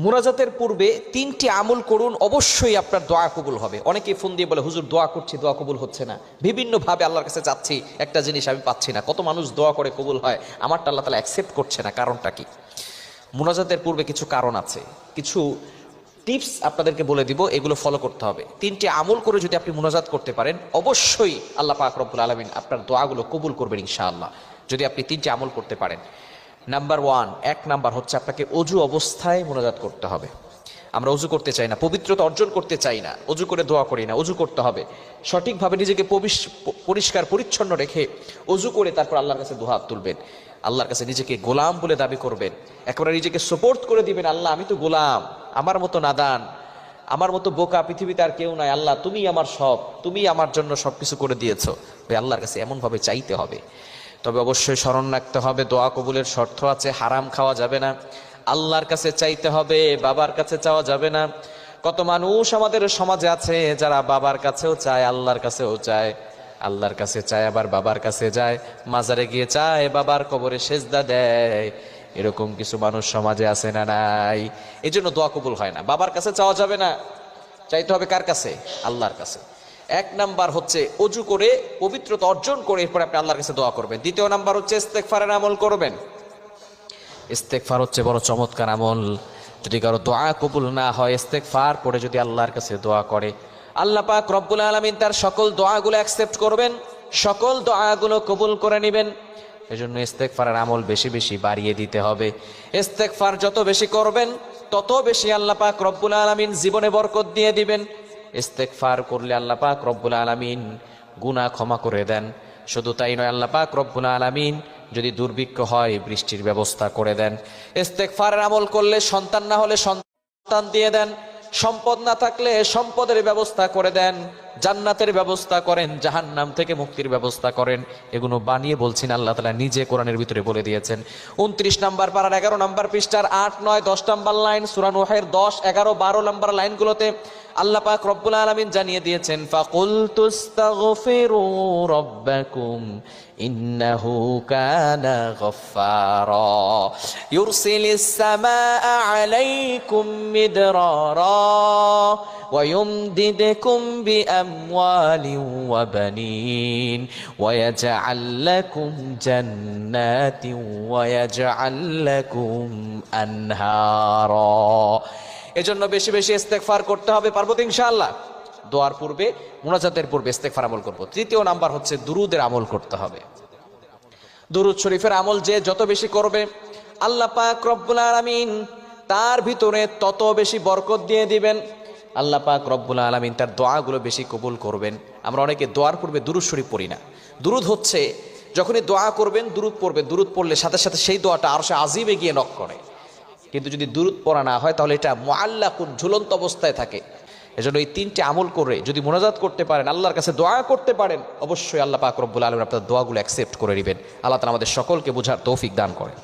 মুনাজাতের পূর্বে 3টি আমল করুন, অবশ্যই আপনার দোয়া কবুল হবে। অনেকে ফোন দিয়ে বলে, হুজুর দোয়া করছি, দোয়া কবুল হচ্ছে না, বিভিন্নভাবে আল্লাহর কাছে চাচ্ছি, একটা জিনিস আমি পাচ্ছি না। কত মানুষ দোয়া করে কবুল হয়, আমারটা আল্লাহ তাআলা অ্যাকসেপ্ট করছে না, কারণটা কি? মুনাজাতের পূর্বে কিছু কারণ আছে, কিছু টিপস আপনাদেরকে বলে দিব, এগুলো ফলো করতে হবে। 3টি আমল করে যদি আপনি মুনাজাত করতে পারেন, অবশ্যই আল্লাহ পাক রব্বুল আলামিন আপনার দোয়াগুলো কবুল করবেন ইনশাআল্লাহ, যদি আপনি 3টি আমল করতে পারেন। নাম্বার 1, 1 নাম্বার হচ্ছে আপনাকে অজু অবস্থায় মুনাজাত করতে হবে। আমরা অজু করতে চাই না, পবিত্রতা অর্জন করতে চাই না, অজু করে দোয়া করি না। অজু করতে হবে সঠিকভাবে, নিজেকে পরিষ্কার পরিচ্ছন্ন রেখে অজু করে তারপর আল্লাহর কাছে দুহাত তুলবেন, আল্লাহর কাছে নিজেকে গোলাম বলে দাবি করবেন, একেবারে নিজেকে সাপোর্ট করে দিবেন। আল্লাহ, আমি তো গোলাম, আমার মতো নাদান, আমার মতো বোকা পৃথিবীতে আর কেউ নাই। আল্লাহ, তুমি আমার সব, তুমি আমার জন্য সবকিছু করে দিয়েছো। আল্লাহর কাছে এমনভাবে চাইতে হবে। তবে অবশ্যই স্মরণ রাখতে হবে, দোয়া কবুলের শর্ত আছে, হারাম খাওয়া যাবে না, আল্লাহর কাছে চাইতে হবে, বাবার কাছে চাওয়া যাবে না। কত মানুষ আমাদের সমাজে আছে যারা বাবার কাছেও চায়, আল্লাহর কাছেও চায়, আল্লাহর কাছে চায় আবার বাবার কাছে যায়, মাজারে গিয়ে চায়, বাবার কবরে সেজদা দেয়। এরকম কিছু মানুষ সমাজে আছে না নাই? এই জন্য দোয়া কবুল হয় না। বাবার কাছে চাওয়া যাবে না, চাইতে হবে কার কাছে? আল্লাহর কাছে। 1 নাম্বার হচ্ছে অজু করে পবিত্রতা অর্জন করে এরপরে আপনি আল্লাহর কাছে দোয়া করবেন। 2 নাম্বার হচ্ছে ইস্তেগফারের আমল করবেন। ইস্তেগফার হচ্ছে বড় চমৎকার আমল। যদি কারো দোয়া কবুল না হয়, ইস্তেগফার পড়ে যদি আল্লাহর কাছে দোয়া করে, আল্লাহ পাক রব্বুল আলামিন তার সকল দোয়াগুলো অ্যাকসেপ্ট করবেন, সকল দোয়াগুলো কবুল করে নেবেন। এজন্য ইস্তেগফারের আমল বেশি বেশি বাড়িয়ে দিতে হবে। ইস্তেগফার যত বেশি করবেন, তত বেশি আল্লাহ পাক রব্বুল আলামিন জীবনে বরকত দিয়ে দিবেন। ইস্তেগফার করলে আল্লাহ পাক রব্বুল আলামিন গুনাহ ক্ষমা করে দেন। শুধু তাই নয়, আল্লাহ পাক রব্বুল আলামিন যদি দুর্ভিক্ষ হয়, বৃষ্টির ব্যবস্থা করে দেন। ইস্তেগফারের আমল করলে সন্তান না হলে সন্তান দিয়ে দেন, সম্পদ না থাকলে সম্পদের ব্যবস্থা করে দেন, জান্নাতের ব্যবস্থা করেন, জাহান্নাম থেকে মুক্তির ব্যবস্থা করেন। এগুলো বানিয়ে বলছি না, আল্লাহ তাআলা নিজে কোরআনের ভিতরে বলে দিয়েছেন। 29 নাম্বার পারার 11 নাম্বার পৃষ্ঠার 8, 9, 10 নাম্বার লাইন, সূরা নূহের 10, 11, 12 নাম্বার লাইনগুলোতে আল্লাহ পাক রব্বুল আলামিন জানিয়ে দিয়েছেন, ফাকুলতুস্তাগফিরু রাব্বাকুম ইন্নাহু কানা গফফারা ইউরসিলিস সামাআ আলাইকুম মিদরারা ওয়া ইউমদিদকুম বিআমওয়ালিন ওয়া বানিন ওয়া ইয়াজআল লাকুম জান্নাতিন ওয়া ইয়াজআল লাকুম আনহারা। এজন্য বেশি বেশি ইস্তেগফার করতে হবে। পারবো তো ইনশাআল্লাহ? দোয়ার পূর্বে, মুনাজাতের পূর্বে ইস্তেগফার আমল করব। 3 নাম্বার হচ্ছে দুরুদের আমল করতে হবে। দুরুদ শরীফের আমল যে যত বেশি করবে, আল্লাহ পাক রব্বুল আলামিন তার ভিতরে তত বেশি বরকত দিয়ে দিবেন। আল্লাহ পাক রব্বুল আলামিন তার দোয়াগুলো বেশি কবুল করবেন। আমরা অনেকে দোয়ার পূর্বে দুরুদ শরীফ পড়ি না। দুরুদ হচ্ছে যখনই দোয়া করবেন দুরুদ পড়বেন, দুরুদ পড়লে সাথে সাথে সেই দোয়াটা আরশে আজিমে গিয়ে নক করে। কিন্তু যদি দুরুদ পড়া না হয়, তাহলে এটা মুআল্লাকুন, ঝুলন্ত অবস্থায় থাকে। এজন্য এই 3টে আমল করে যদি মুনাজাত করতে পারেন, আল্লাহর কাছে দোয়া করতে পারেন, অবশ্যই আল্লাহ পাক রব্বুল আলামিন আপনার দোয়াগুলো অ্যাকসেপ্ট করে নেবেন। আল্লাহ তাআলা আমাদের সকলকে বোঝার তৌফিক দান করেন।